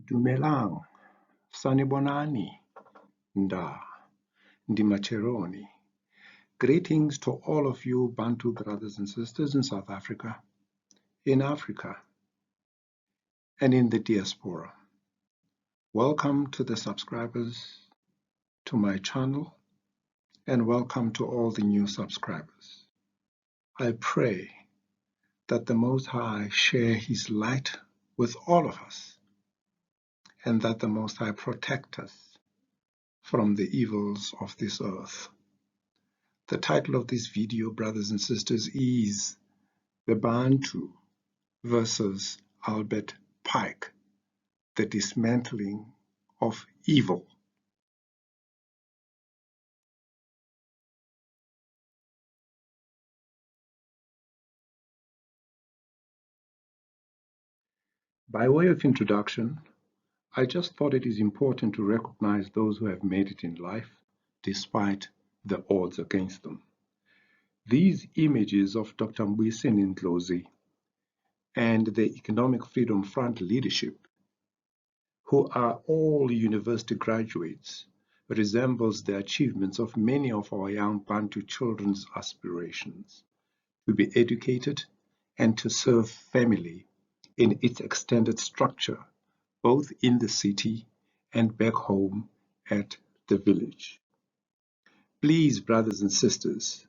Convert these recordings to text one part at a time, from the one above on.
Dumelang, Sanibonani, Nda, Ndimacheroni. Greetings to all of you Bantu brothers and sisters in South Africa, in Africa, and in the diaspora. Welcome to the subscribers to my channel, and welcome to all the new subscribers. I pray that the Most High share His light with all of us, and that the Most High protect us from the evils of this earth. The title of this video, brothers and sisters, is The Bantu versus Albert Pike, the dismantling of evil. By way of introduction, I just thought it is important to recognize those who have made it in life despite the odds against them. These images of Dr. Mbuyiseni Ndlozi and the Economic Freedom Front leadership, who are all university graduates, resembles the achievements of many of our young Bantu children's aspirations to be educated and to serve family in its extended structure, both in the city and back home at the village. Please, brothers and sisters,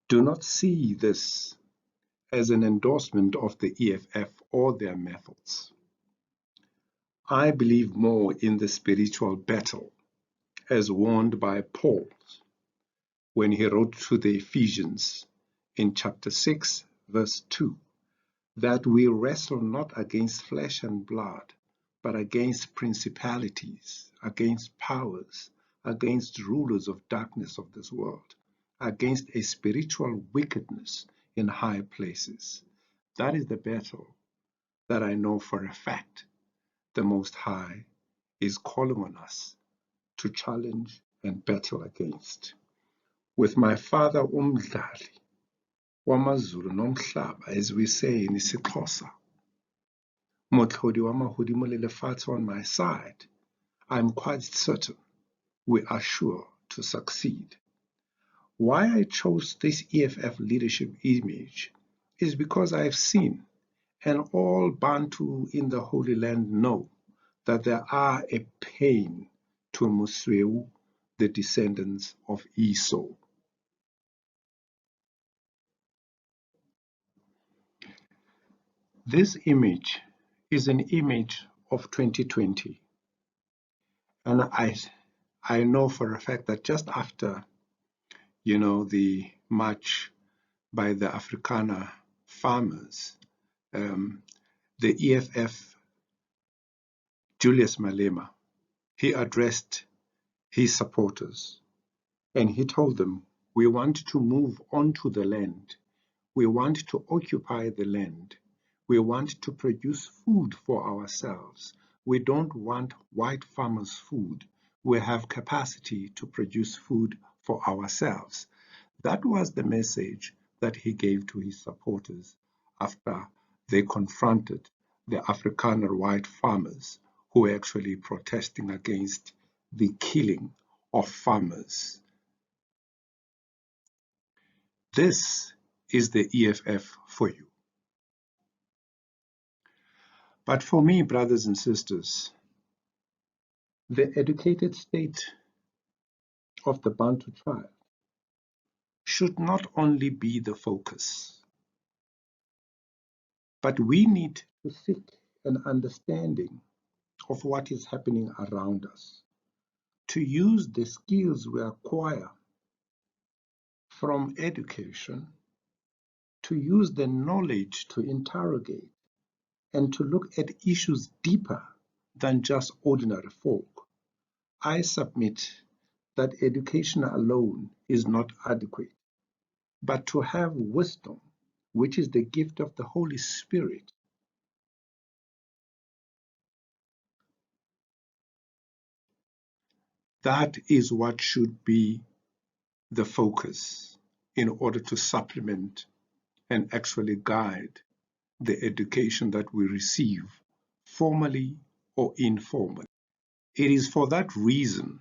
do not see this as an endorsement of the EFF or their methods. I believe more in the spiritual battle, as warned by Paul when he wrote to the Ephesians in chapter 6, verse 2, that we wrestle not against flesh and blood, but against principalities, against powers, against rulers of darkness of this world, against a spiritual wickedness in high places. That is the battle that I know for a fact the Most High is calling on us to challenge and battle against. With my father umdlali wamazulu nomhlaba, as we say in isiXhosa, motlhodi wa mahodimo le lefatshe on my side, I'm quite certain we are sure to succeed. Why I chose this EFF leadership image is because I have seen, and all Bantu in the Holy Land know, that there are a pain to Musweu, the descendants of Esau. This image is an image of 2020, and I know for a fact that just after, the march by the Afrikaner farmers, the EFF, Julius Malema, he addressed his supporters and he told them, we want to move onto the land. We want to occupy the land. We want to produce food for ourselves. We don't want white farmers' food. We have capacity to produce food for ourselves. That was the message that he gave to his supporters after they confronted the Afrikaner white farmers who were actually protesting against the killing of farmers. This is the EFF for you. But for me, brothers and sisters, the educated state of the Bantu tribe should not only be the focus, but we need to seek an understanding of what is happening around us, to use the skills we acquire from education, to use the knowledge to interrogate and to look at issues deeper than just ordinary folk. I submit that education alone is not adequate, but to have wisdom, which is the gift of the Holy Spirit, that is what should be the focus in order to supplement and actually guide the education that we receive formally or informally. It is for that reason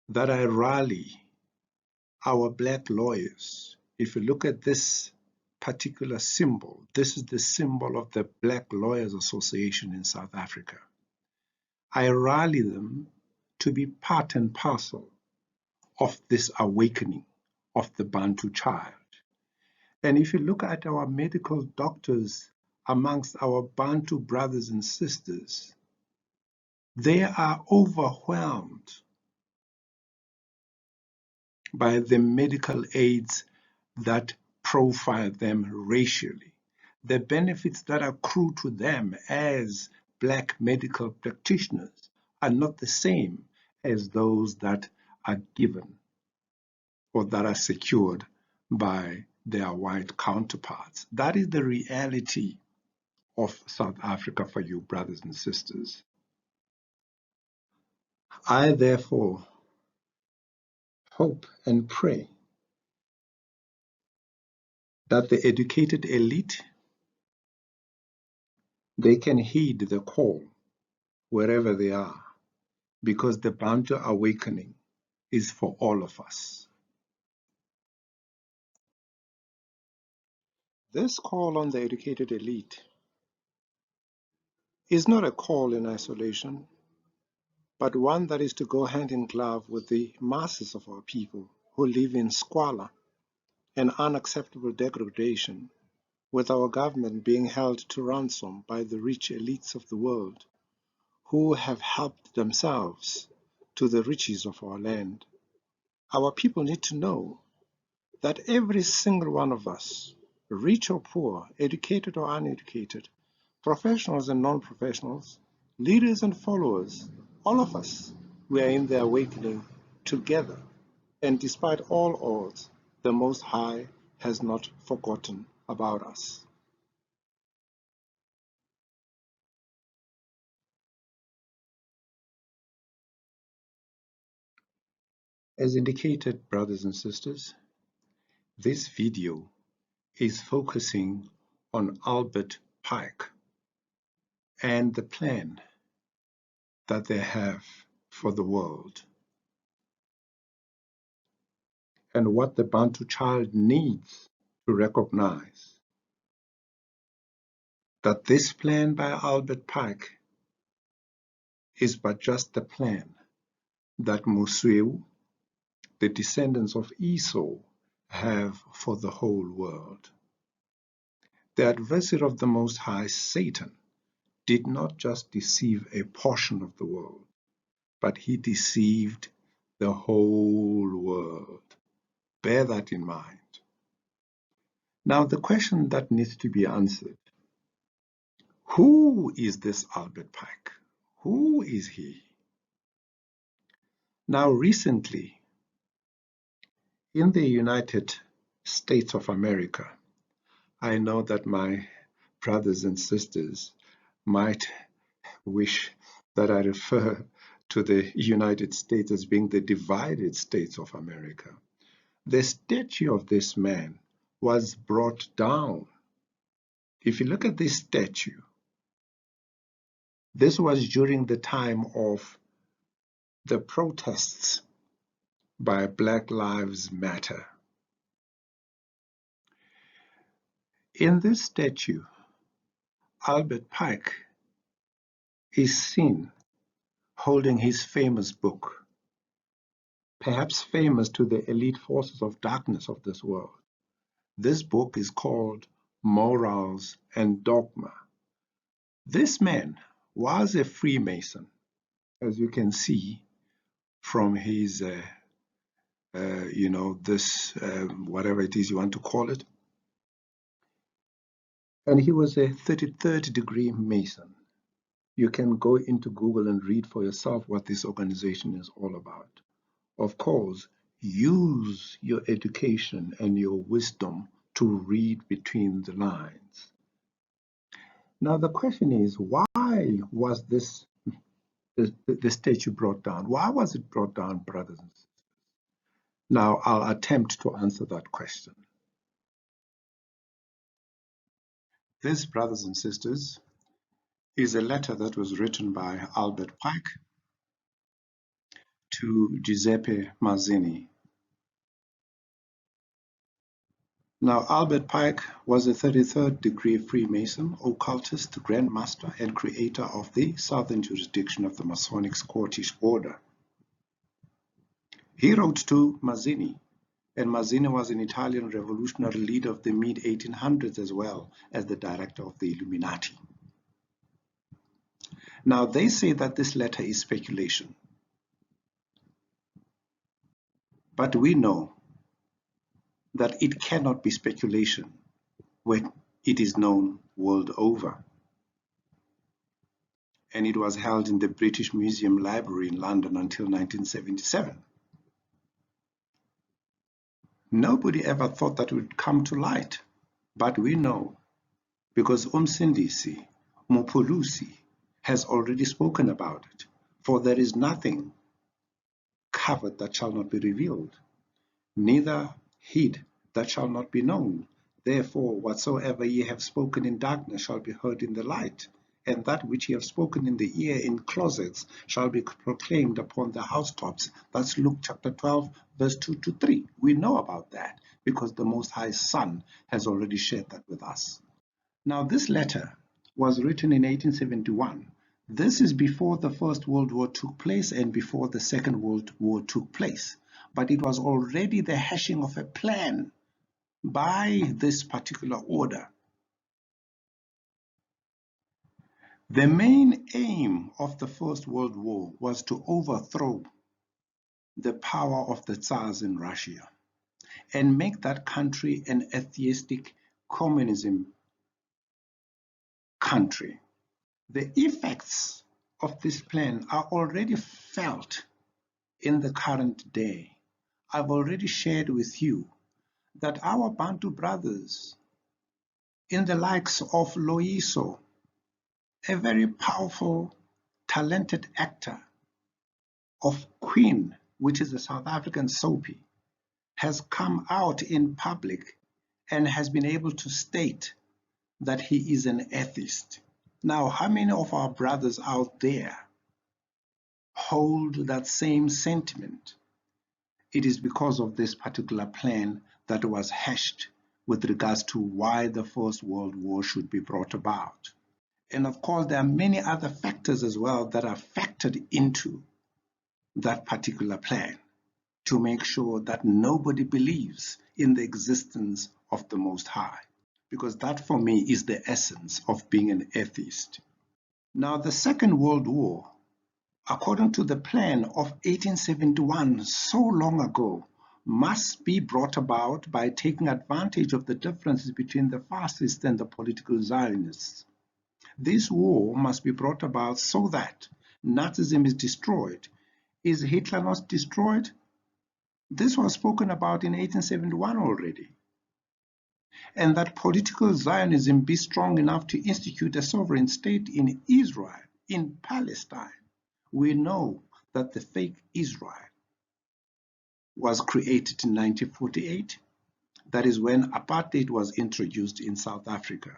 that I rally our black lawyers. If you look at this particular symbol, this is the symbol of the Black Lawyers Association in South Africa. I rally them to be part and parcel of this awakening of the Bantu child. And if you look at our medical doctors amongst our Bantu brothers and sisters, they are overwhelmed by the medical aids that profile them racially. The benefits that accrue to them as Black medical practitioners are not the same as those that are given or that are secured by their white counterparts. That is the reality of South Africa for you, brothers and sisters. I therefore hope and pray that the educated elite, they can heed the call wherever they are, because the Bantu awakening is for all of us. This call on the educated elite is not a call in isolation, but one that is to go hand in glove with the masses of our people who live in squalor and unacceptable degradation, with our government being held to ransom by the rich elites of the world who have helped themselves to the riches of our land. Our people need to know that every single one of us, rich or poor, educated or uneducated, professionals and non-professionals, leaders and followers, all of us, we are in the awakening together. And despite all odds, the Most High has not forgotten about us. As indicated, brothers and sisters, this video is focusing on Albert Pike and the plan that they have for the world, and what the Bantu child needs to recognize that this plan by Albert Pike is but just the plan that Museu, the descendants of Esau, have for the whole world. The adversary of the Most High, Satan, did not just deceive a portion of the world, but he deceived the whole world. Bear that in mind. Now, the question that needs to be answered: who is this Albert Pike? Who is he? Now, recently, in the United States of America, I know that my brothers and sisters might wish that I refer to the United States as being the divided states of America. The statue of this man was brought down. If you look at this statue, this was during the time of the protests by Black Lives Matter. In this statue, Albert Pike is seen holding his famous book, perhaps famous to the elite forces of darkness of this world. This book is called Morals and Dogma. This man was a Freemason, as you can see from his, whatever it is you want to call it. And he was a 33rd degree Mason. You can go into Google and read for yourself what this organization is all about. Of course, use your education and your wisdom to read between the lines. Now, the question is, why was the statue brought down? Why was it brought down, brothers and sisters? Now, I'll attempt to answer that question. This, brothers and sisters, is a letter that was written by Albert Pike to Giuseppe Mazzini. Now, Albert Pike was a 33rd degree Freemason, occultist, Grand Master, and creator of the southern jurisdiction of the Masonic Scottish Order. He wrote to Mazzini, and Mazzini was an Italian revolutionary leader of the mid-1800s as well as the director of the Illuminati. Now, they say that this letter is speculation, but we know that it cannot be speculation when it is known world over. And it was held in the British Museum Library in London until 1977. Nobody ever thought that it would come to light, but we know because Umsindisi Mupulusi has already spoken about it, for there is nothing covered that shall not be revealed, neither hid that shall not be known. Therefore, whatsoever ye have spoken in darkness shall be heard in the light, and that which ye have spoken in the ear in closets shall be proclaimed upon the housetops. That's Luke chapter 12, verse 2 to 3. We know about that because the Most High Son has already shared that with us. Now, this letter was written in 1871. This is before the First World War took place and before the Second World War took place. But it was already the hashing of a plan by this particular order. The main aim of the First World War was to overthrow the power of the Tsars in Russia and make that country an atheistic communism country. The effects of this plan are already felt in the current day. I've already shared with you that our Bantu brothers, in the likes of Loyiso, a very powerful, talented actor of Queen, which is a South African soapie, has come out in public and has been able to state that he is an atheist. Now, how many of our brothers out there hold that same sentiment? It is because of this particular plan that was hashed with regards to why the First World War should be brought about. And of course, there are many other factors as well that are factored into that particular plan to make sure that nobody believes in the existence of the Most High. Because that for me is the essence of being an atheist. Now, the Second World War, according to the plan of 1871, so long ago, must be brought about by taking advantage of the differences between the fascists and the political Zionists. This war must be brought about so that Nazism is destroyed. Is Hitler not destroyed? This was spoken about in 1871 already. And that political Zionism be strong enough to institute a sovereign state in Israel, in Palestine. We know that the fake Israel was created in 1948. That is when apartheid was introduced in South Africa.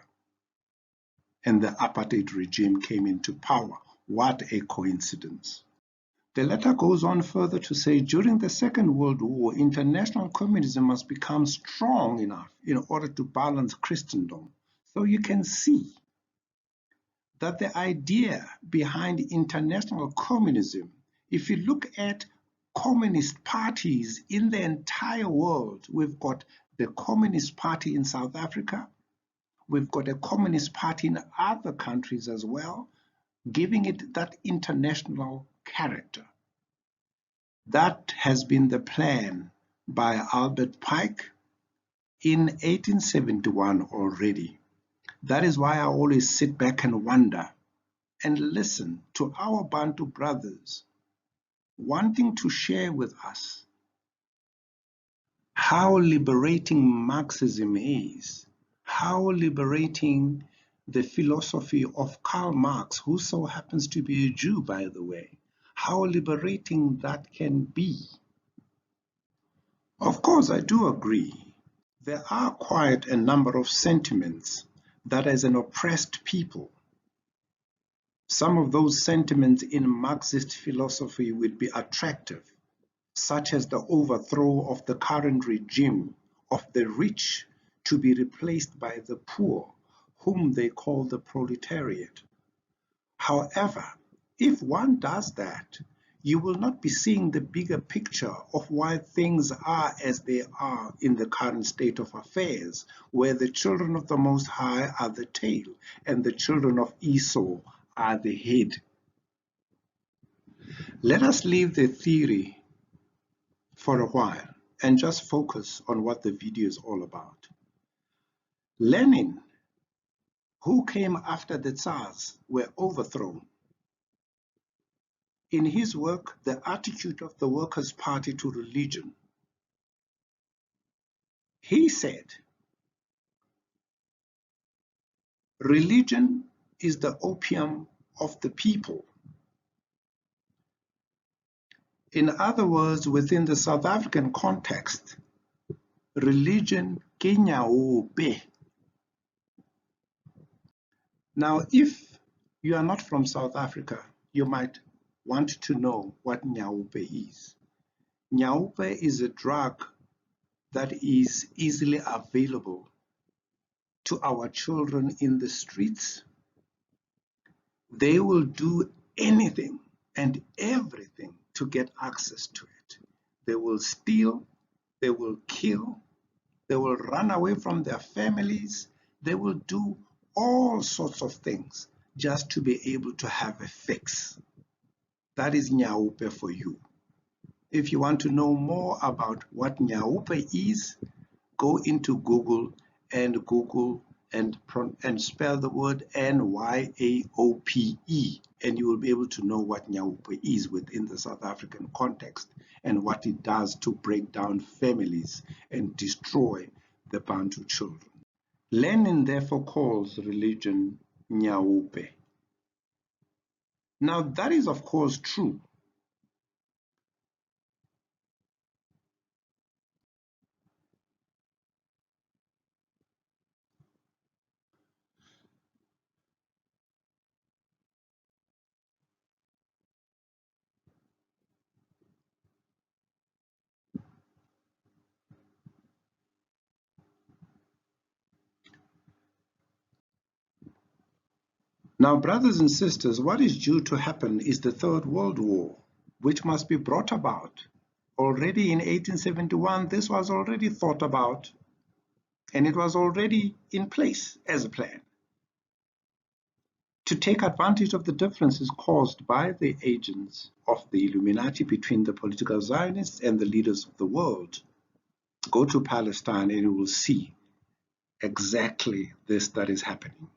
And the apartheid regime came into power. What a coincidence. The letter goes on further to say, during the Second World War, international communism must become strong enough in order to balance Christendom. So you can see that the idea behind international communism, if you look at communist parties in the entire world, we've got the Communist Party in South Africa, we've got a Communist Party in other countries as well, giving it that international character. That has been the plan by Albert Pike in 1871 already. That is why I always sit back and wonder and listen to our Bantu brothers wanting to share with us how liberating Marxism is, how liberating the philosophy of Karl Marx, who so happens to be a Jew, by the way, how liberating that can be. Of course, I do agree. There are quite a number of sentiments that as an oppressed people, Some of those sentiments in Marxist philosophy would be attractive, such as the overthrow of the current regime of the rich to be replaced by the poor, whom they call the proletariat. However, if one does that, you will not be seeing the bigger picture of why things are as they are in the current state of affairs, where the children of the Most High are the tail and the children of Esau are the head. Let us leave the theory for a while and just focus on what the video is all about. Lenin, who came after the Tsars were overthrown, in his work, The Attitude of the Workers' Party to Religion, he said, religion is the opium of the people. In other words, within the South African context, religion ke nyaope. Now, if you are not from South Africa, you might want to know what nyaope is. Nyaope is a drug that is easily available to our children in the streets. They will do anything and everything to get access to it. They will steal, they will kill, they will run away from their families, they will do all sorts of things just to be able to have a fix. That is nyaope for you. If you want to know more about what nyaope is, go into Google and spell the word Nyaope, and you will be able to know what nyaope is within the South African context and what it does to break down families and destroy the Bantu children. Lenin therefore calls religion nyaope. Now that is of course true. Now, brothers and sisters, what is due to happen is the Third World War, which must be brought about. Already in 1871, this was already thought about, and it was already in place as a plan to take advantage of the differences caused by the agents of the Illuminati between the political Zionists and the leaders of the world. Go to Palestine and you will see exactly this that is happening,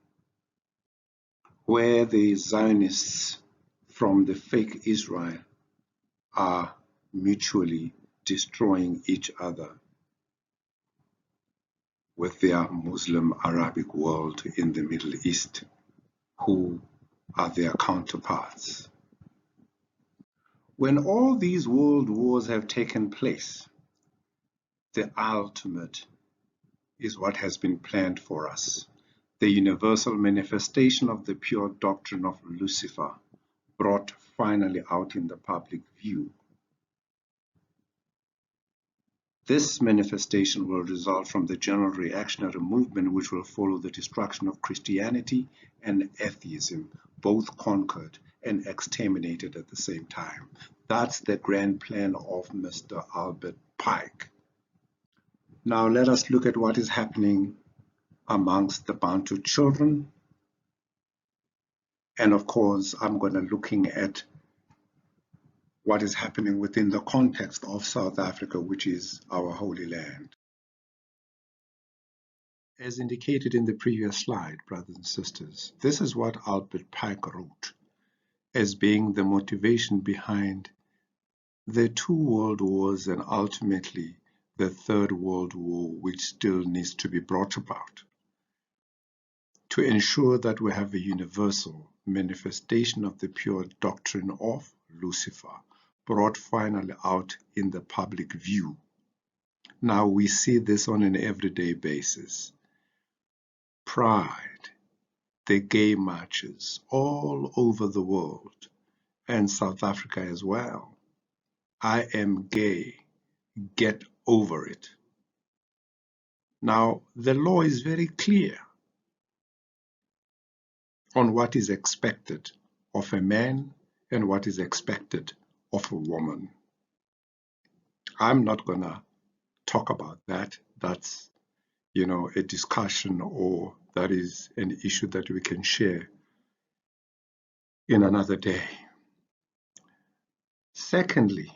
where the Zionists from the fake Israel are mutually destroying each other with their Muslim Arabic world in the Middle East, who are their counterparts. When all these world wars have taken place, the ultimate is what has been planned for us, the universal manifestation of the pure doctrine of Lucifer, brought finally out in the public view. This manifestation will result from the general reactionary movement which will follow the destruction of Christianity and atheism, both conquered and exterminated at the same time. That's the grand plan of Mr. Albert Pike. Now let us look at what is happening amongst the Bantu children. And of course, I'm going to be looking at what is happening within the context of South Africa, which is our holy land. As indicated in the previous slide, brothers and sisters, this is what Albert Pike wrote as being the motivation behind the two world wars and ultimately the Third World War, which still needs to be brought about, to ensure that we have a universal manifestation of the pure doctrine of Lucifer, brought finally out in the public view. Now we see this on an everyday basis. Pride, the gay marches all over the world and South Africa as well. I am gay. Get over it. Now, the law is very clear on what is expected of a man and what is expected of a woman. I'm not going to talk about that. That's, a discussion, or that is an issue that we can share in another day. Secondly,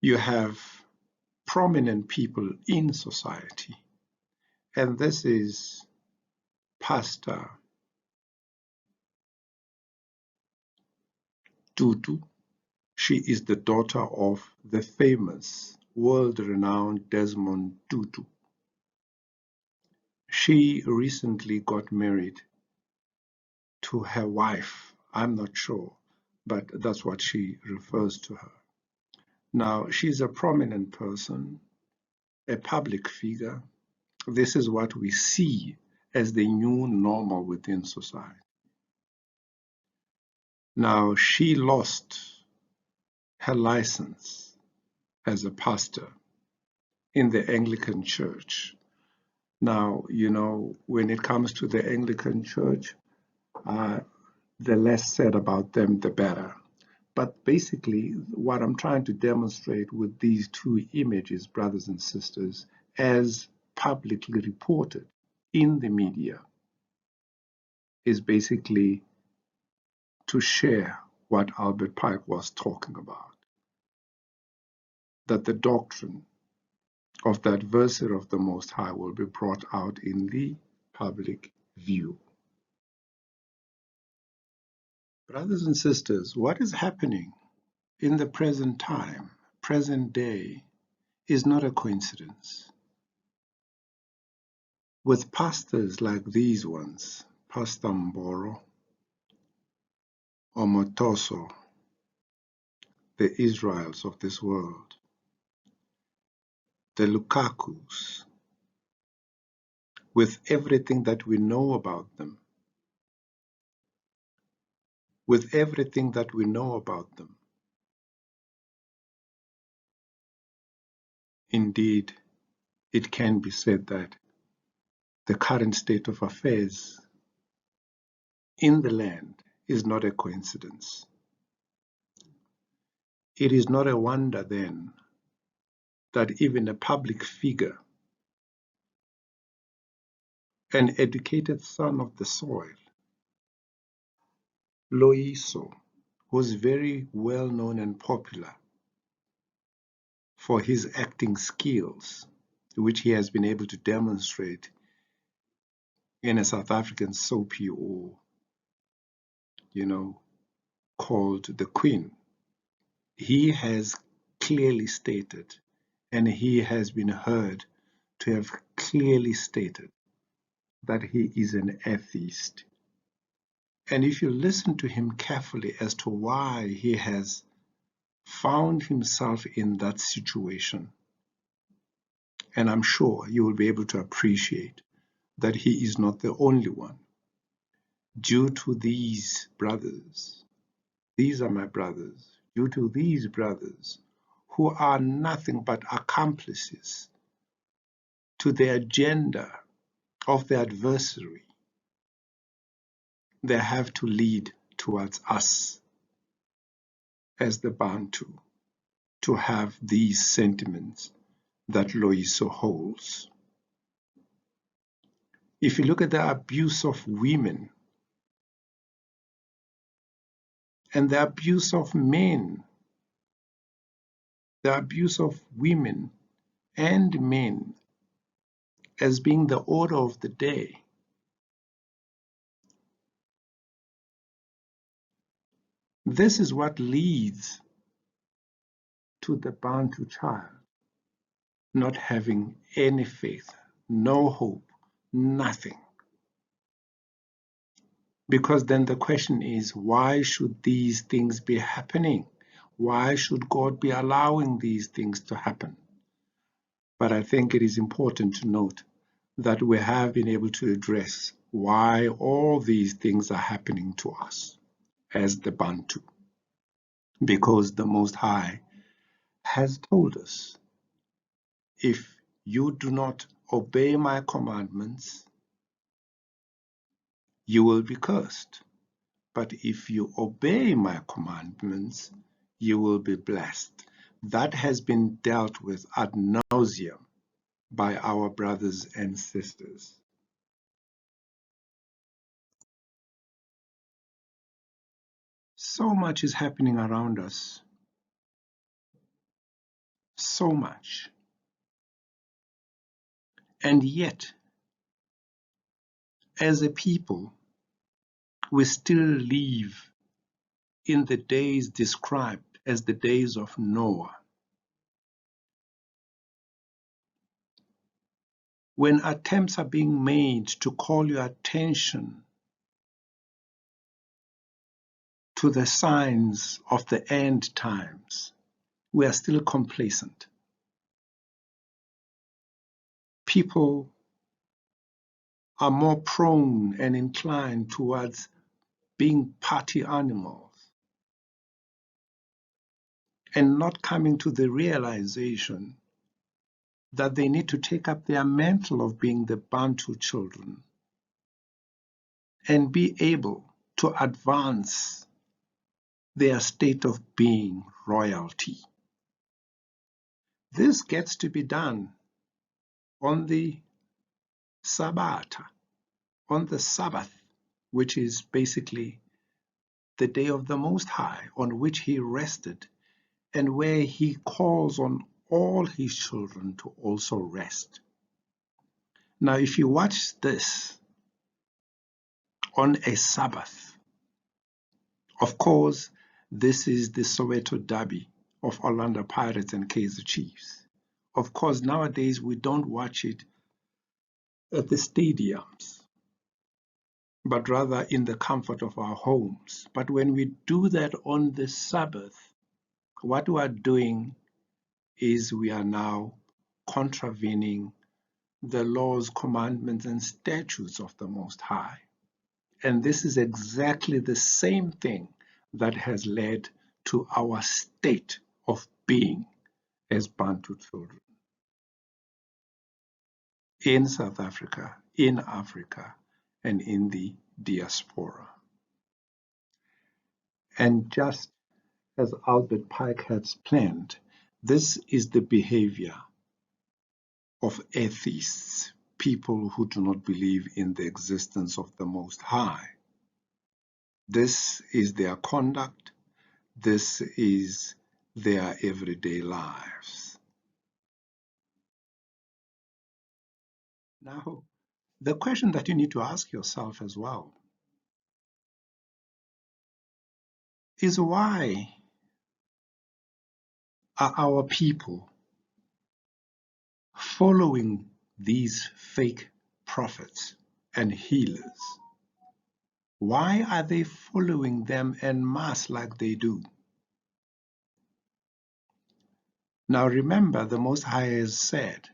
you have prominent people in society, and this is Pastor Tutu. She is the daughter of the famous, world-renowned Desmond Tutu. She recently got married to her wife. I'm not sure, but that's what she refers to her. Now, she's a prominent person, a public figure. This is what we see as the new normal within society. Now, she lost her license as a pastor in the Anglican Church. Now, when it comes to the Anglican Church, the less said about them, the better. But basically, what I'm trying to demonstrate with these two images, brothers and sisters, as publicly reported in the media, is basically to share what Albert Pike was talking about, that the doctrine of the adversary of the Most High will be brought out in the public view. Brothers and sisters, what is happening in the present time, present day, is not a coincidence. With pastors like these ones, Pastor Mboro, Omotoso, the Israels of this world, the Lukakus, with everything that we know about them, indeed, it can be said that the current state of affairs in the land is not a coincidence. It is not a wonder then that even a public figure, an educated son of the soil, Loyiso, was very well known and popular for his acting skills, which he has been able to demonstrate in a South African soapy or, called The Queen. He has clearly stated, and he has been heard to have clearly stated, that he is an atheist. And if you listen to him carefully as to why he has found himself in that situation, and I'm sure you will be able to appreciate that he is not the only one. Due to these brothers, these are my brothers, due to these brothers who are nothing but accomplices to the agenda of the adversary, they have to lead towards us as the Bantu to have these sentiments that Loyiso holds. If you look at the abuse of women and the abuse of men, the abuse of women and men as being the order of the day, this is what leads to the Bantu child not having any faith, no hope, nothing. Because then the question is, why should these things be happening? Why should God be allowing these things to happen? But I think it is important to note that we have been able to address why all these things are happening to us as the Bantu. Because the Most High has told us, if you do not obey my commandments, you will be cursed. But if you obey my commandments, you will be blessed. That has been dealt with ad nauseam by our brothers and sisters. So much is happening around us. So much. And yet, as a people, we still live in the days described as the days of Noah, when attempts are being made to call your attention to the signs of the end times, we are still complacent. People are more prone and inclined towards being party animals and not coming to the realization that they need to take up their mantle of being the Bantu children and be able to advance their state of being royalty. This gets to be done on the Sabbath, on the Sabbath, which is basically the day of the Most High, on which he rested, and where he calls on all his children to also rest. Now, if you watch this on a Sabbath, of course, this is the Soweto Derby of Orlando Pirates and Kaizer Chiefs. Of course, nowadays we don't watch it at the stadiums, but rather in the comfort of our homes. But when we do that on the Sabbath, what we are doing is we are now contravening the laws, commandments, and statutes of the Most High. And this is exactly the same thing that has led to our state of being as Bantu children in South Africa, in Africa, and in the diaspora. And just as Albert Pike has planned, this is the behavior of atheists, people who do not believe in the existence of the Most High. This is their conduct. This is their everyday lives. Now, the question that you need to ask yourself as well is, why are our people following these fake prophets and healers? Why are they following them en masse like they do? Now remember, the Most High has said,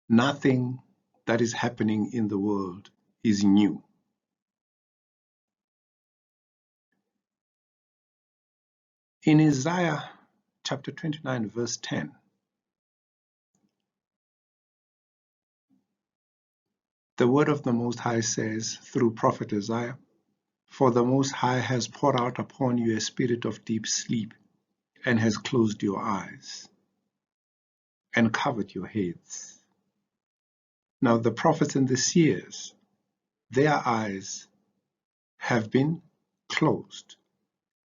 nothing that is happening in the world is new. In Isaiah chapter 29, verse 10, the word of the Most High says through prophet Isaiah, "For the Most High has poured out upon you a spirit of deep sleep, and has closed your eyes, and covered your heads." Now the prophets and the seers, their eyes have been closed,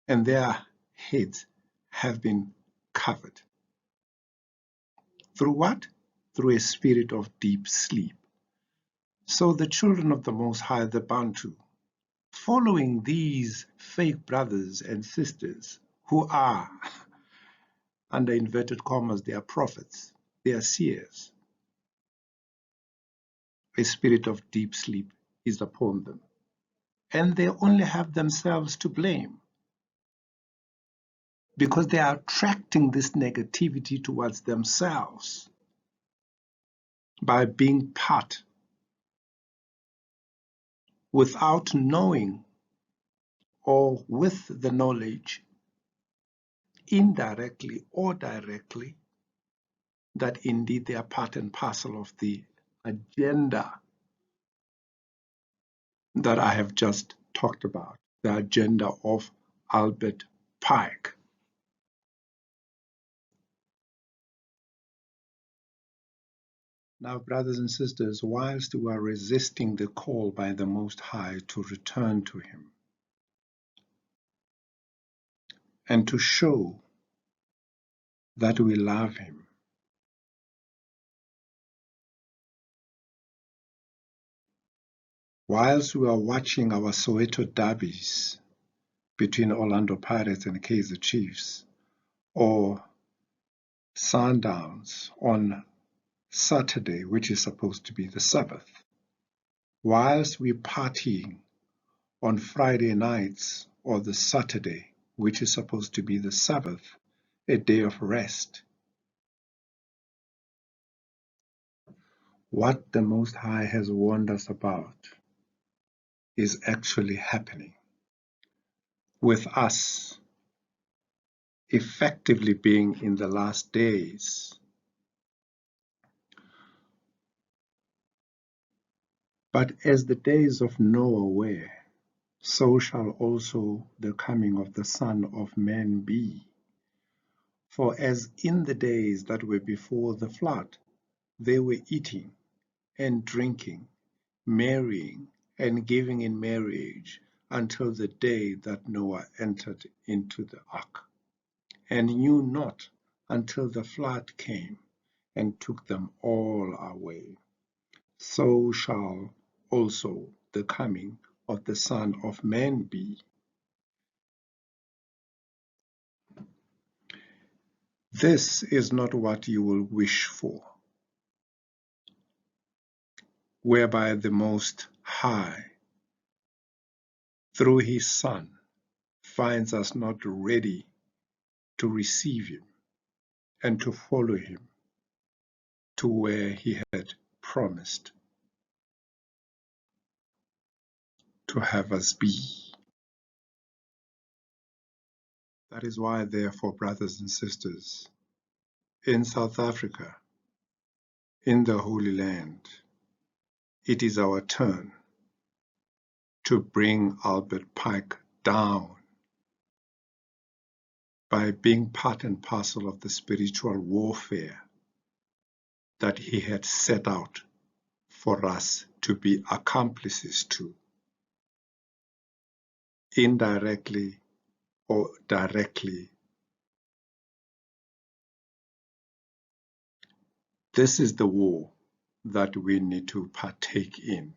and their heads have been covered. Through what? Through a spirit of deep sleep. So the children of the Most High, the Bantu, following these fake brothers and sisters who are, under inverted commas, they are prophets, they are seers, a spirit of deep sleep is upon them. And they only have themselves to blame, because they are attracting this negativity towards themselves. by being part, without knowing or with the knowledge, indirectly or directly, that indeed they are part and parcel of the agenda that I have just talked about, the agenda of Albert Pike. Now, brothers and sisters, whilst we are resisting the call by the Most High to return to Him and to show that we love Him, whilst we are watching our Soweto derbies between Orlando Pirates and Kaizer Chiefs, or Sundowns on Saturday, which is supposed to be the Sabbath, whilst we're partying on Friday nights or the Saturday, which is supposed to be the Sabbath, a day of rest, what the Most High has warned us about is actually happening, with us effectively being in the last days. But as the days of Noah were, so shall also the coming of the Son of Man be. For as in the days that were before the flood, they were eating and drinking, marrying and giving in marriage, until the day that Noah entered into the ark, and knew not until the flood came and took them all away. So shall also the coming of the Son of Man be. This is not what you will wish for, whereby the Most High, through His Son, finds us not ready to receive Him and to follow Him to where He had promised to have us be. That is why, therefore, brothers and sisters, in South Africa, in the Holy Land, it is our turn to bring Albert Pike down by being part and parcel of the spiritual warfare that he had set out for us to be accomplices to, indirectly or directly. This is the war that we need to partake in.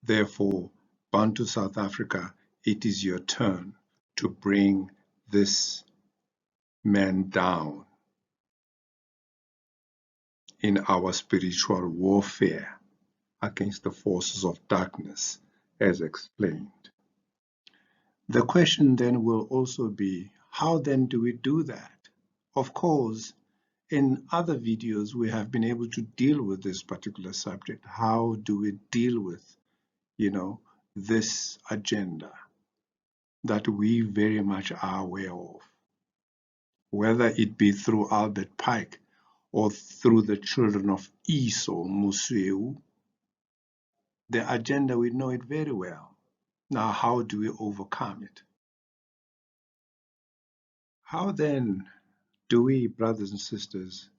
Therefore, Bantu South Africa, it is your turn to bring this man down in our spiritual warfare against the forces of darkness, as explained. The question then will also be, how then do we do that? Of course, in other videos, we have been able to deal with this particular subject. How do we deal with, this agenda that we very much are aware of? Whether it be through Albert Pike or through the children of Esau, Museu, the agenda, we know it very well. Now, how do we overcome it? How then do we, brothers and sisters,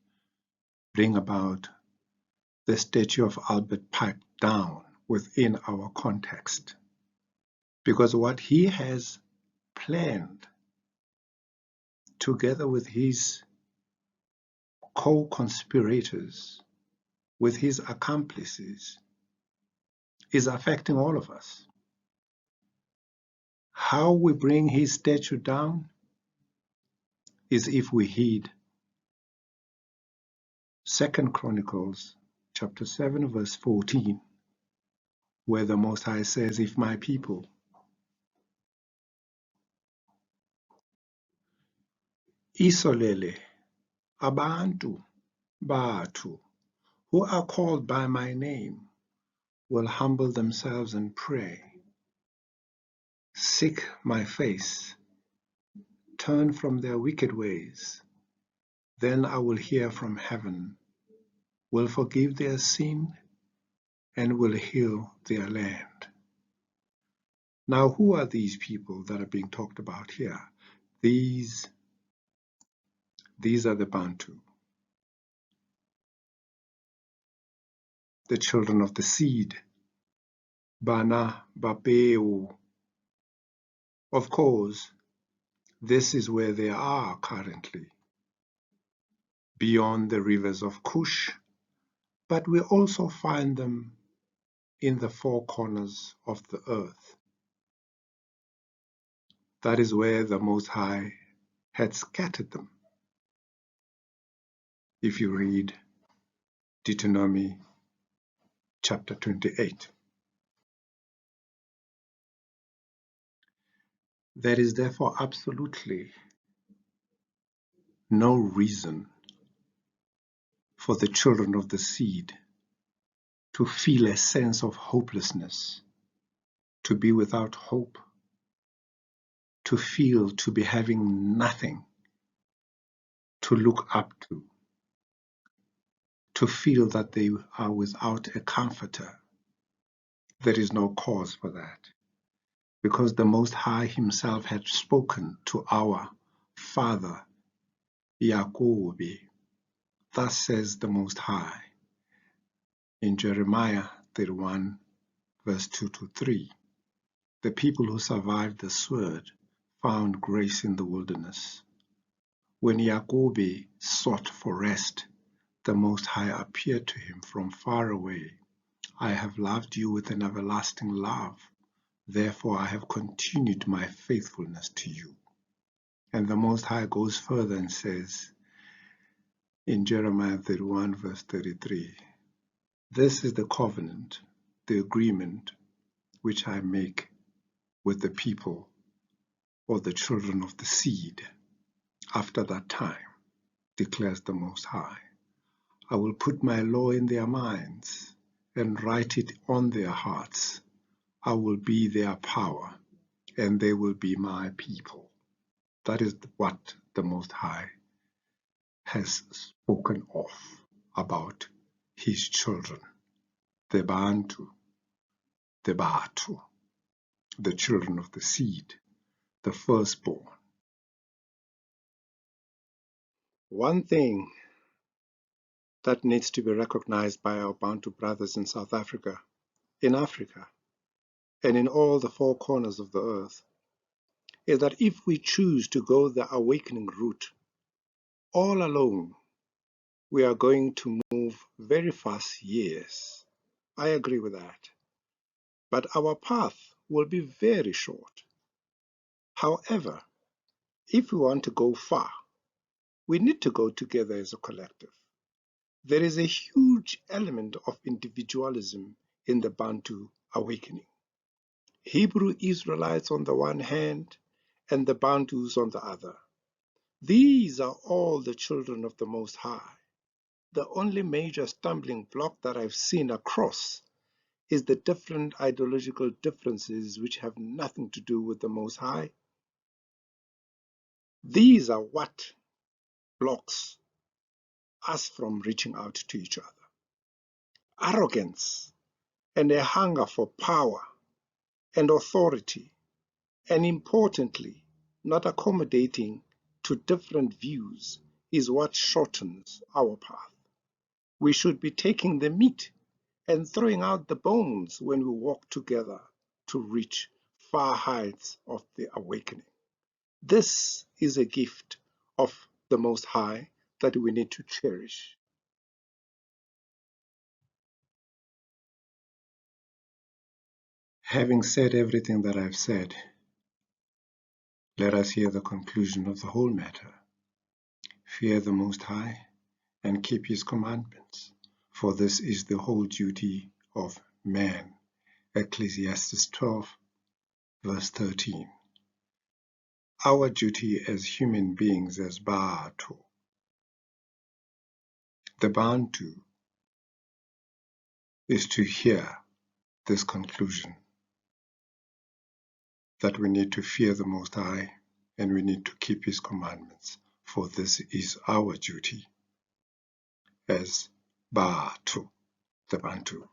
bring about the statue of Albert Pike down within our context? Because what he has planned, together with his co-conspirators, with his accomplices, is affecting all of us. How we bring his statue down is if we heed 2 Chronicles chapter 7 verse 14, where the Most High says, if my people isolele abantu bathu who are called by my name will humble themselves and pray, seek my face, turn from their wicked ways, then I will hear from heaven, will forgive their sin, and will heal their land. Now, who are these people that are being talked about here? These are the Bantu, the children of the seed, Bana Bapeu. Of course, this is where they are currently, beyond the rivers of Kush, but we also find them in the four corners of the earth. That is where the Most High had scattered them. If you read Deuteronomy chapter 28. There is therefore absolutely no reason for the children of the seed to feel a sense of hopelessness, to be without hope, to feel to be having nothing to look up to feel that they are without a comforter. There is no cause for that, because the Most High himself had spoken to our father, Jacob. Thus says the Most High in Jeremiah 31, verse 2 to 3. The people who survived the sword found grace in the wilderness. When Jacob sought for rest, the Most High appeared to him from far away. I have loved you with an everlasting love. Therefore I have continued my faithfulness to you. And the Most High goes further and says in Jeremiah 31, verse 33, this is the covenant, the agreement which I make with the people or the children of the seed. After that time, declares the Most High, I will put my law in their minds and write it on their hearts. I will be their power, and they will be my people. That is what the Most High has spoken of about his children, the Bantu, the Batu, the children of the seed, the firstborn. One thing that needs to be recognized by our Bantu brothers in South Africa, in Africa, and in all the four corners of the earth, is that if we choose to go the awakening route all alone, we are going to move very fast, yes. I agree with that. But our path will be very short. However, if we want to go far, we need to go together as a collective. There is a huge element of individualism in the Bantu awakening. Hebrew Israelites on the one hand, and the Bantus on the other. These are all the children of the Most High. The only major stumbling block that I've seen across is the different ideological differences which have nothing to do with the Most High. These are what blocks us from reaching out to each other. Arrogance and a hunger for power and authority, and importantly, not accommodating to different views is what shortens our path. We should be taking the meat and throwing out the bones when we walk together to reach far heights of the awakening. This is a gift of the Most High that we need to cherish. Having said everything that I've said, let us hear the conclusion of the whole matter. Fear the Most High and keep his commandments, for this is the whole duty of man. Ecclesiastes 12, verse 13. Our duty as human beings, as Bantu, the Bantu, is to hear this conclusion that we need to fear the Most High and we need to keep His commandments, for this is our duty as Bantu, the Bantu.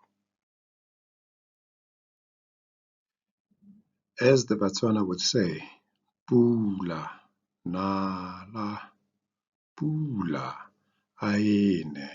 As the Botswana would say, pula nala, pula aene.